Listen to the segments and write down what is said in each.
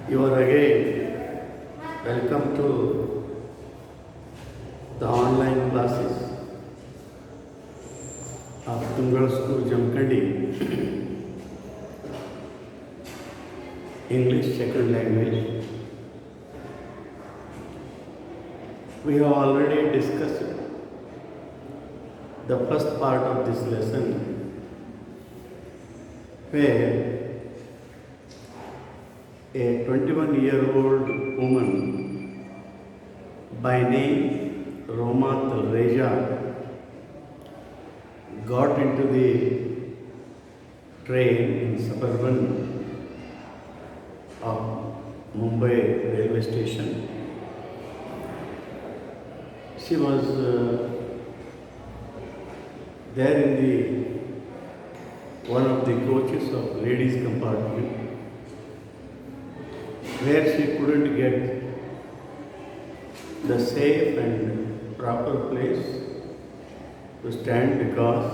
You are again welcome to the online classes of Tungal School Jamkandi, English second language. We have already discussed the first part of this lesson where a 21-year-old woman by name Roma Talreja got into the train in suburban of Mumbai railway station. She was there in the one of the coaches of ladies compartment, where she couldn't get the safe and proper place to stand because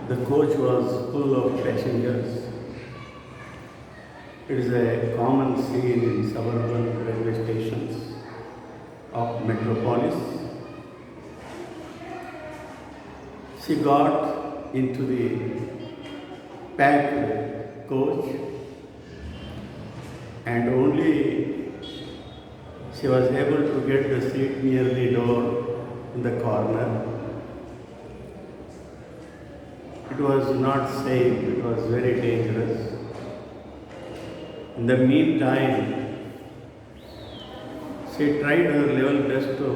the coach was full of passengers. It is a common scene in suburban railway stations of metropolis. She got into the packed coach and only she was able to get the seat near the door in the corner. It was not safe, it was very dangerous. In the meantime, she tried her level best to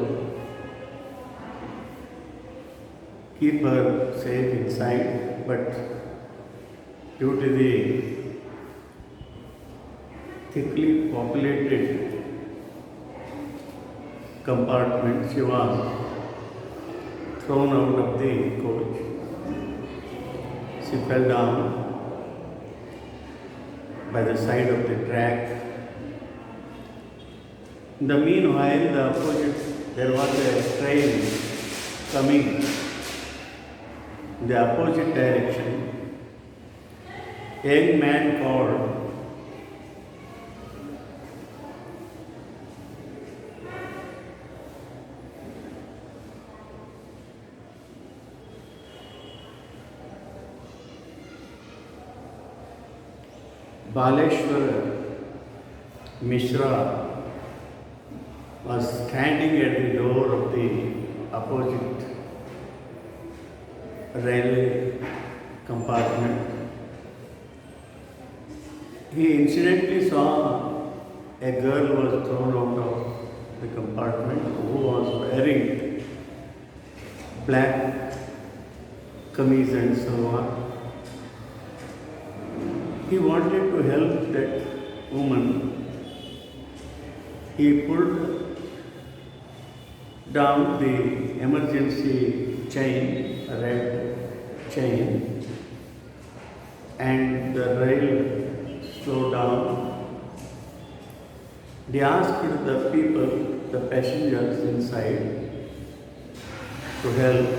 keep her safe inside, but due to the thickly populated compartment, she was thrown out of the coach. She fell down by the side of the track. In the meanwhile, there was a train coming in the opposite direction. A young man called Baleshwar Mishra was standing at the door of the opposite railway compartment. He incidentally saw a girl was thrown out of the compartment who was wearing black kameez and so on. He wanted to help that woman. He pulled down the emergency chain, red chain, and the rail slowed down. They asked the people, the passengers inside, to help,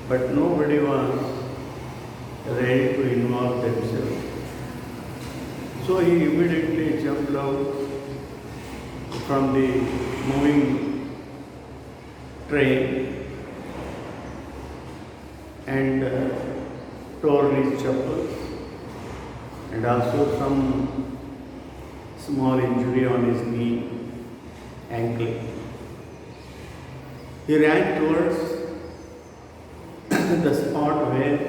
but nobody was ready to involve themselves. So he immediately jumped out from the moving train and tore his chappals and also some small injury on his knee, ankle. He ran towards the spot where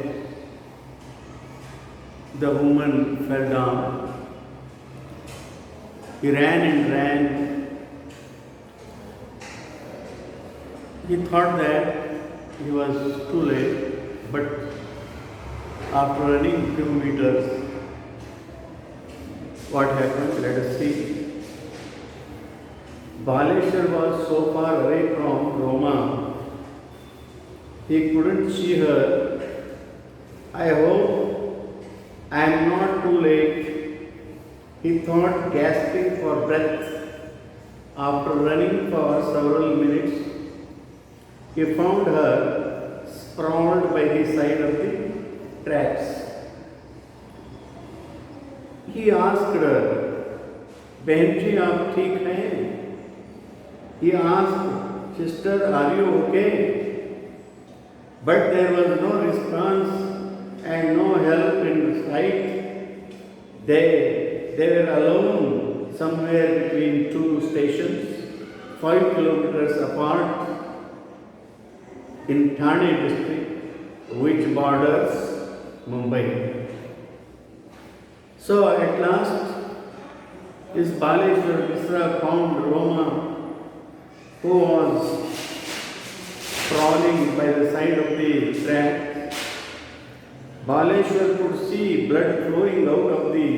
the woman fell down. He ran and ran. He thought that he was too late, but after running few meters, what happened? Let us see. Baleshwar was so far away from Roma, he couldn't see her. I hope I am not too late, he thought, gasping for breath. After running for several minutes, he found her sprawled by the side of the tracks. He asked her, "बहन जी आप ठीक हैं?" He asked, "Sister, are you okay?" But there was no response and no help in sight. They were alone somewhere between two stations, 5 kilometers apart in Thane district, which borders Mumbai. So at last, this Baleshwar Mishra found Roma, who was crawling by the side of the track. Baleshwar could see blood flowing out of the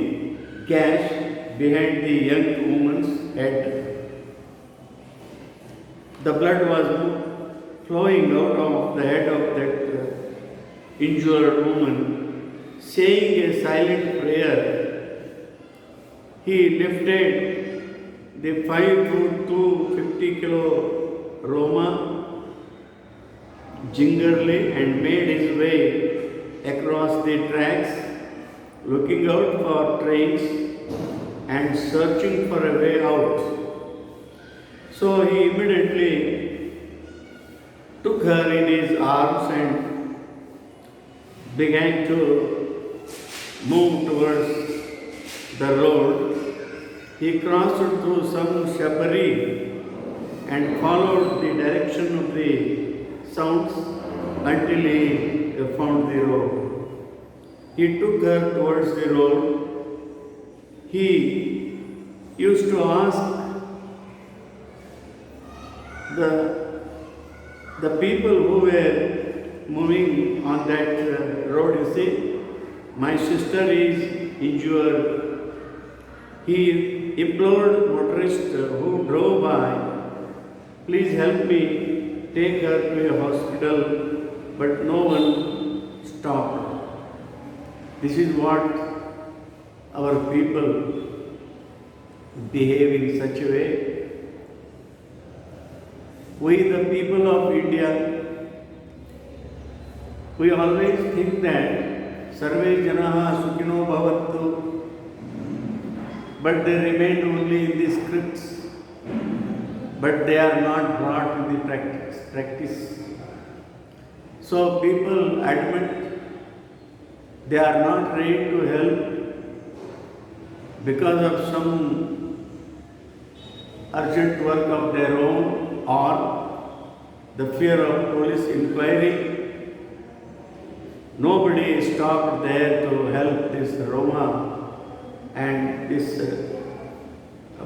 gash behind the young woman's head. The blood was flowing out of the head of that injured woman. Saying a silent prayer, he lifted the 5 to 50 kilo Roma gingerly and made his way across the tracks, looking out for trains and searching for a way out. So he immediately took her in his arms and began to move towards the road. He crossed through some shrubbery and followed the direction of the sounds until he found the road. He took her towards the road. He used to ask the people who were moving on that road, you see, "My sister is injured." He implored motorists who drove by, "Please help me take her to a hospital," but no one stopped. This is what our people behave in such a way. We, the people of India, we always think that Sarve Janaha Sukhino Bhavantu, but they remain only in the scripts, but they are not brought in the practice. So people admit they are not ready to help because of some urgent work of their own or the fear of police inquiry. Nobody stopped there to help this Roma and this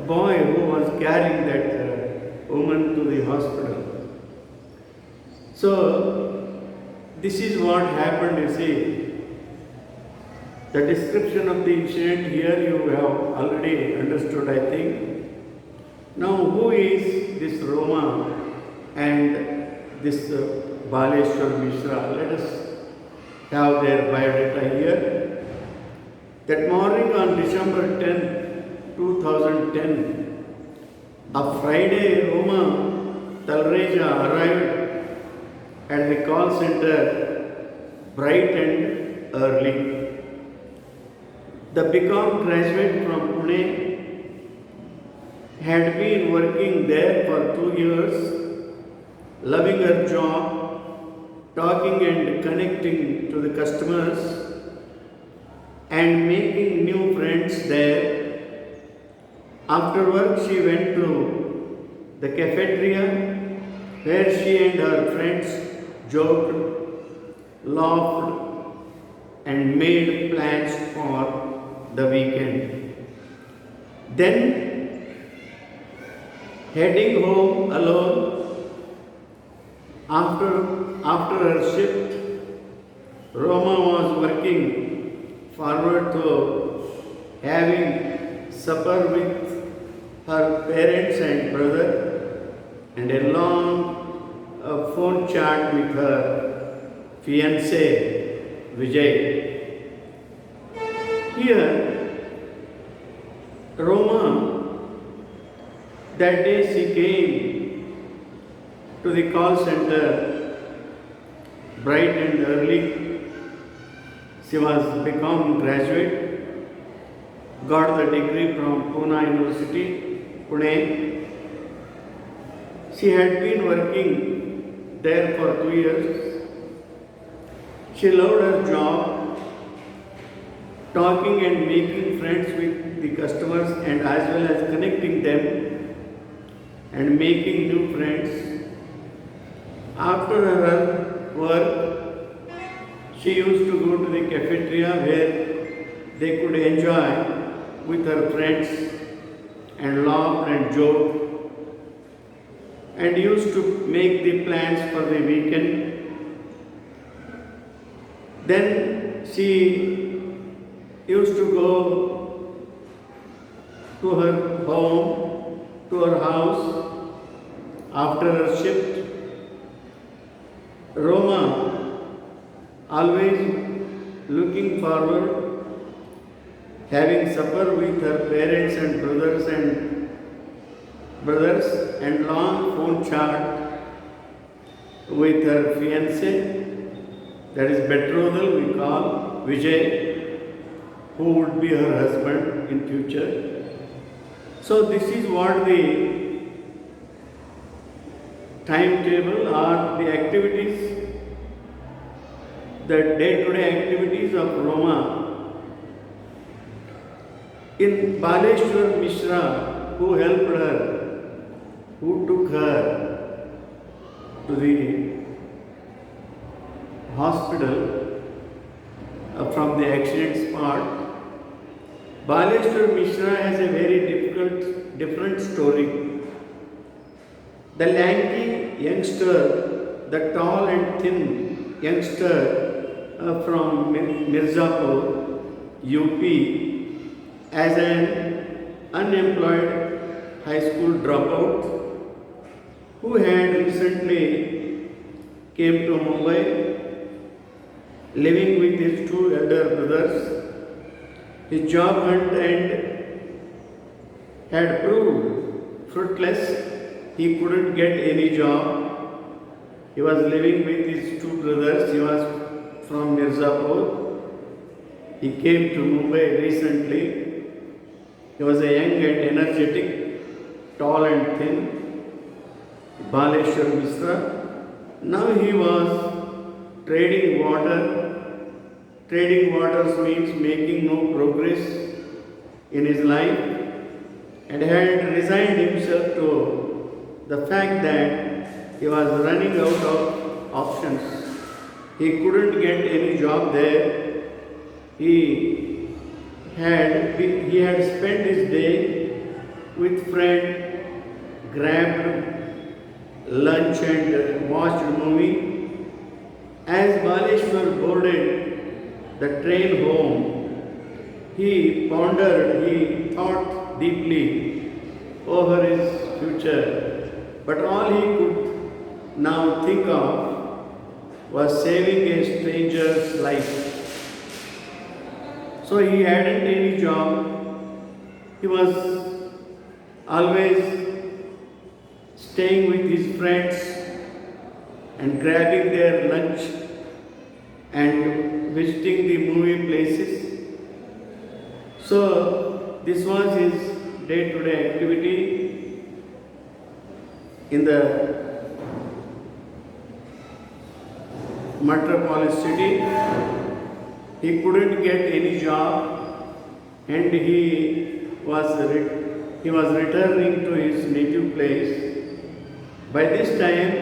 boy who was carrying that woman to the hospital. So this is what happened, you see. The description of the incident here you have already understood, I think. Now, who is this Roma and this Baleshwar Mishra? Let us have their biodata here. That morning on December 10, 2010, a Friday, Roma Talreja arrived at the call center bright and early. The BCom graduate from Pune had been working there for 2 years, loving her job, talking and connecting to the customers, and making new friends there. After work, she went to the cafeteria where she and her friends joked, laughed, and made plans for the weekend. Then, heading home alone after her shift, Roma was working forward to having supper with her parents and brother and a long phone chat with her fiancé Vijay. Here, Roma, that day she came to the call center bright and early. She was BCom graduate, got the degree from Pune University, Pune. She had been working there for 2 years. She loved her job, talking and making friends with the customers and as well as connecting them and making new friends. After her work, she used to go to the cafeteria where they could enjoy with her friends and laugh and joke and used to make the plans for the weekend. Then she used to go to her home, to her house after her shift. Roma, always looking forward having supper with her parents and brothers and long phone chat with her fiancé, that is betrothal we call Vijay, who would be her husband in future. So this is what the timetable or the activities, the day-to-day activities of Roma. In Baleshwar Mishra, who helped her, who took her to the hospital from the accident spot, Baleshwar Mishra has a very different story. The lanky youngster, the tall and thin youngster from Mirzapur, UP, as an unemployed high school dropout who had recently came to Mumbai living with his two elder brothers. His job hunt had proved fruitless. He couldn't get any job. He was living with his two brothers. He was from Mirzapur. He came to Mumbai recently. He was a young and energetic, tall and thin, Baleshwar Mishra. Now he was trading water. Trading waters means making no progress in his life and had resigned himself to the fact that he was running out of options. He couldn't get any job there. He had spent his day with friend, grabbed lunch and watched movie. As Baleshwar boarded the train home, he thought deeply over his future. But all he could now think of was saving a stranger's life. So he hadn't any job. He was always staying with his friends and grabbing their lunch and visiting the movie places. So this was his day-to-day activity in the metropolis city. He couldn't get any job and he was returning to his native place. By this time,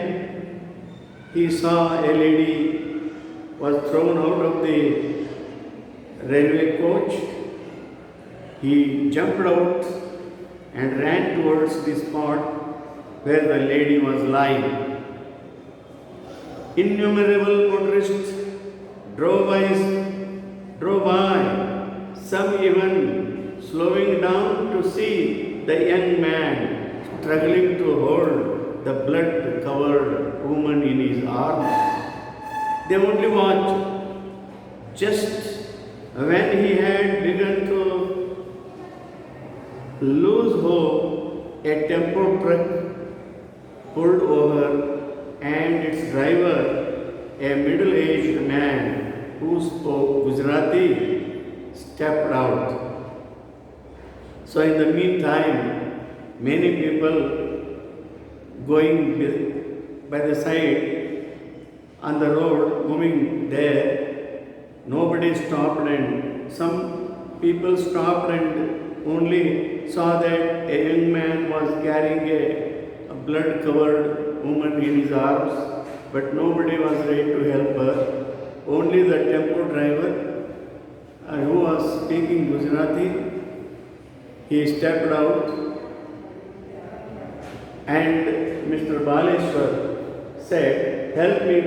he saw a lady was thrown out of the railway coach. He jumped out and ran towards the spot where the lady was lying. Innumerable motorists drove by, some even slowing down to see the young man struggling to hold the blood-covered woman in his arms. They only watched. Just when he had begun to lose hope, a tempo truck pulled over and its driver, a middle-aged man who spoke Gujarati, stepped out. So in the meantime, many people going by the side on the road, moving there, nobody stopped, and some people stopped and only saw that a young man was carrying a blood-covered woman in his arms, but nobody was ready to help her. Only the tempo driver, who was speaking Gujarati, he stepped out, and Mr. Baleshwar said, help me,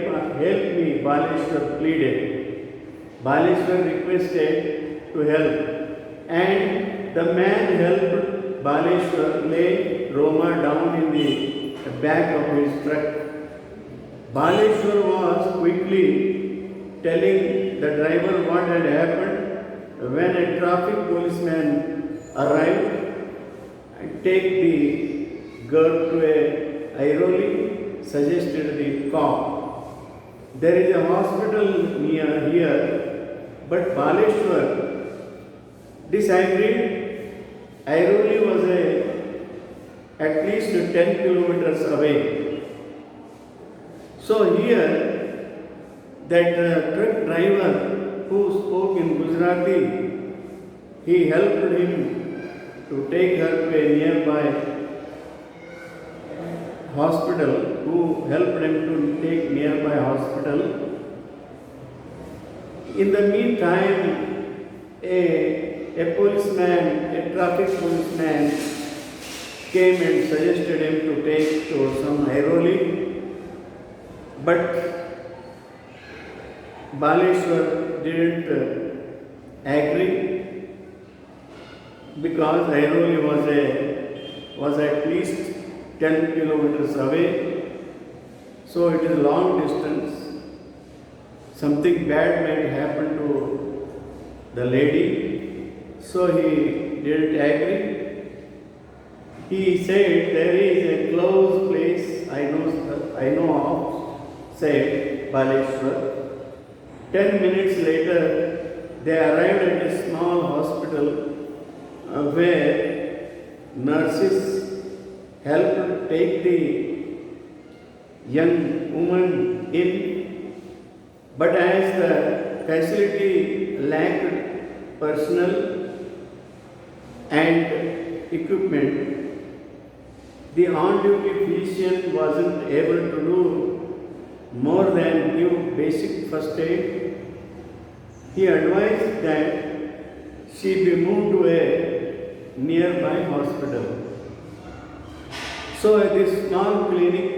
Baleshwar pleaded. Baleshwar requested to help, and the man helped Baleshwar lay Roma down in the back of his truck. Baleshwar was quickly telling the driver what had happened when a traffic policeman arrived and take the girl to a Airoli, suggested the cop. There is a hospital near here, but Baleshwar disagreed. Airoli was at least 10 kilometers away. So here, that truck driver who spoke in Gujarati, he helped him to take her to a nearby hospital, who helped him to take nearby hospital. In the meantime, a policeman, a traffic policeman came and suggested him to take to some Airoli, but Baleshwar didn't agree because Airoli was at least 10 kilometers away, so it is long distance. Something bad might happen to the lady, so he didn't agree. He said, there is a close place I know of, said Baleshwar. 10 minutes later, they arrived at a small hospital where nurses helped take the young woman in, but as the facility lacked personnel and equipment, the on-duty physician wasn't able to do more than give basic first aid. He advised that she be moved to a nearby hospital. So at this small clinic,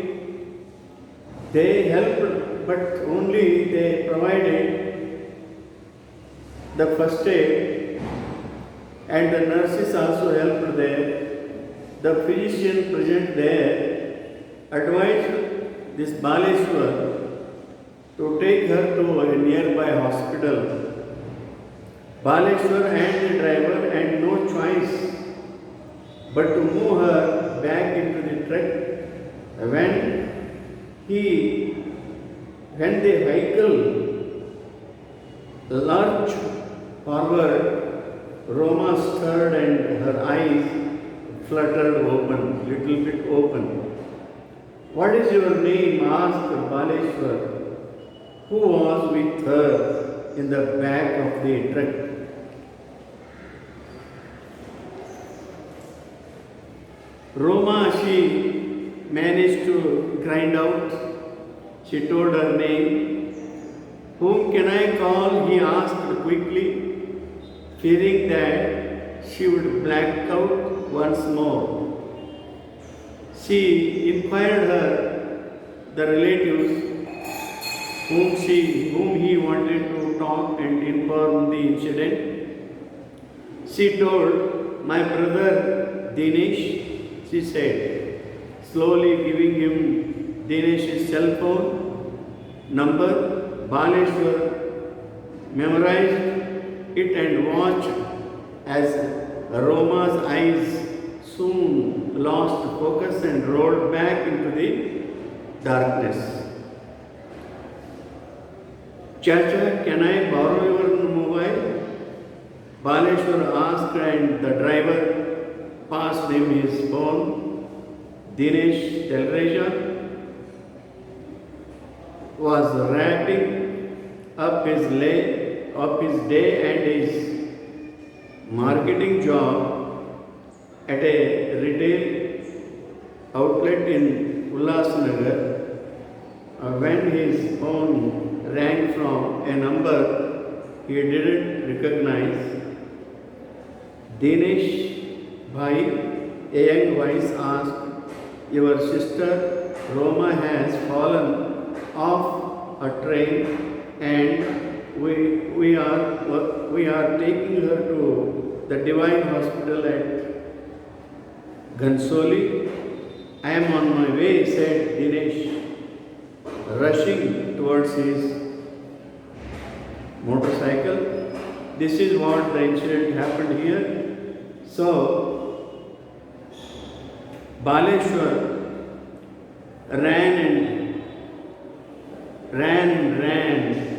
they helped, but only they provided the first aid, and the nurses also helped there. The physician present there advised this Baleshwar to take her to a nearby hospital. Baleshwar and the driver had no choice but to move her back into the truck. When the vehicle lurched forward, Roma stirred and her eyes fluttered open, little bit open. What is your name? Asked Baleshwar, who was with her in the back of the truck. Roma, she managed to grind out. She told her name. Whom can I call? He asked quickly, fearing that she would black out once more. She inquired her the relatives whom he wanted to talk and inform the incident. She told, my brother Dinesh, she said, slowly giving him Dinesh's cell phone number. Baleshwar memorized it and watched as Roma's eyes soon lost focus and rolled back into the darkness. Chacha, can I borrow your mobile? Baleshwar asked, and the driver past name is born Dinesh Telreja, was wrapping up his day and his marketing job at a retail outlet in Ulhasnagar when his phone rang from a number he didn't recognize. Dinesh Bhai, a young voice asked, "Your sister Roma has fallen off a train and we are taking her to the Divine Hospital at Ghansoli. I am on my way," said Dinesh, rushing towards his motorcycle. This is what the incident happened here. So, Baleshwar ran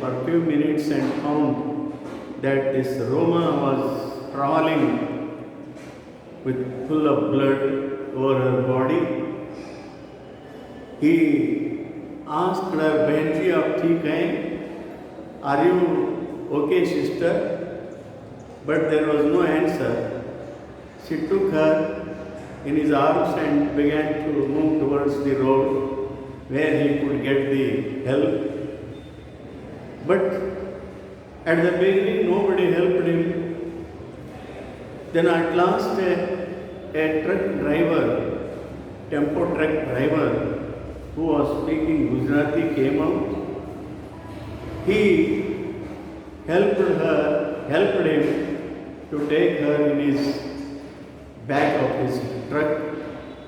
for a few minutes and found that this Roma was crawling with full of blood over her body. He asked her, "Benji, aap theek hain? Are you okay, sister?" But there was no answer. She took her in his arms and began to move towards the road where he could get the help. But at the beginning, nobody helped him. Then at last, a truck driver, tempo truck driver, who was speaking Gujarati came out. He helped him to take her in his back of his truck,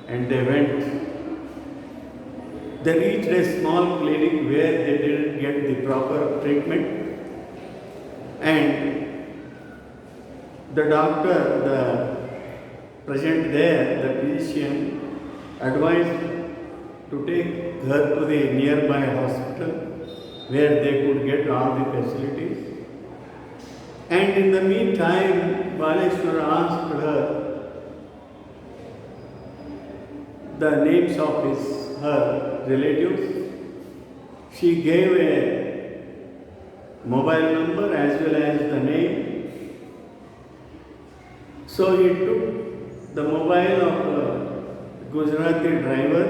and they went. They reached a small clinic where they didn't get the proper treatment, and the doctor, the present there, the physician, advised to take her to the nearby hospital where they could get all the facilities. And in the meantime, Baleshwar asked her the names of her relatives. She gave a mobile number as well as the name. So he took the mobile of a Gujarati driver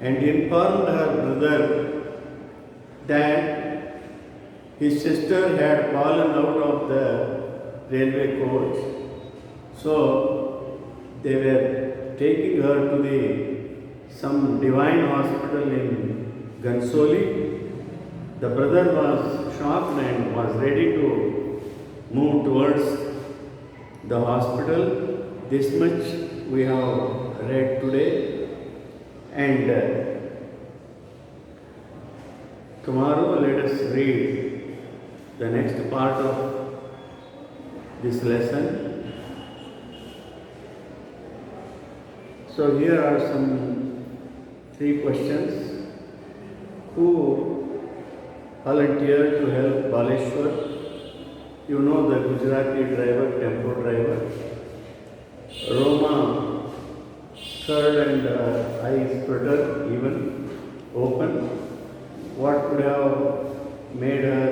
and informed her brother that his sister had fallen out of the railway coach. So they were taking her to some divine hospital in Ghansoli. The brother was shocked and was ready to move towards the hospital. This much we have read today, and tomorrow let us read the next part of this lesson. So here are some 3 questions. Who volunteered to help Baleshwar? You know, the Gujarati driver, tempo driver. Roma, third and eye splitter, even open. What could have made her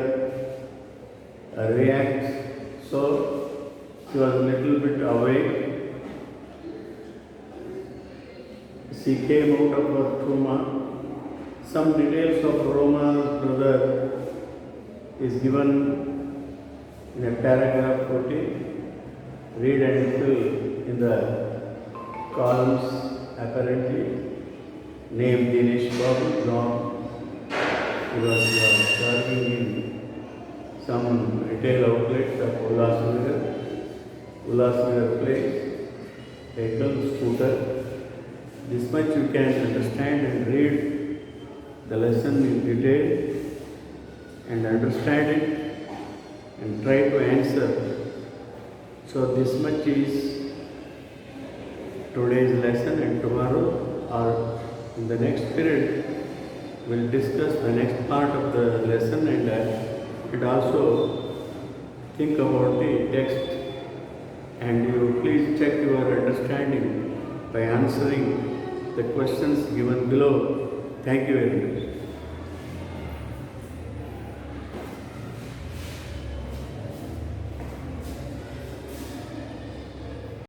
react so? She was a little bit awake. She came out of her trauma. Some details of Roma's brother is given in a paragraph 14. Read and fill in the columns apparently. Name Dinesh Babu, job. He was serving in some retail outlets of Ulhasnagar place, vehicle, scooter. This much you can understand and read the lesson in detail and understand it and try to answer. So this much is today's lesson, and tomorrow or in the next period we'll discuss the next part of the lesson and also think about the text, and you please check your understanding. understanding by answering the questions given below. Thank you very much.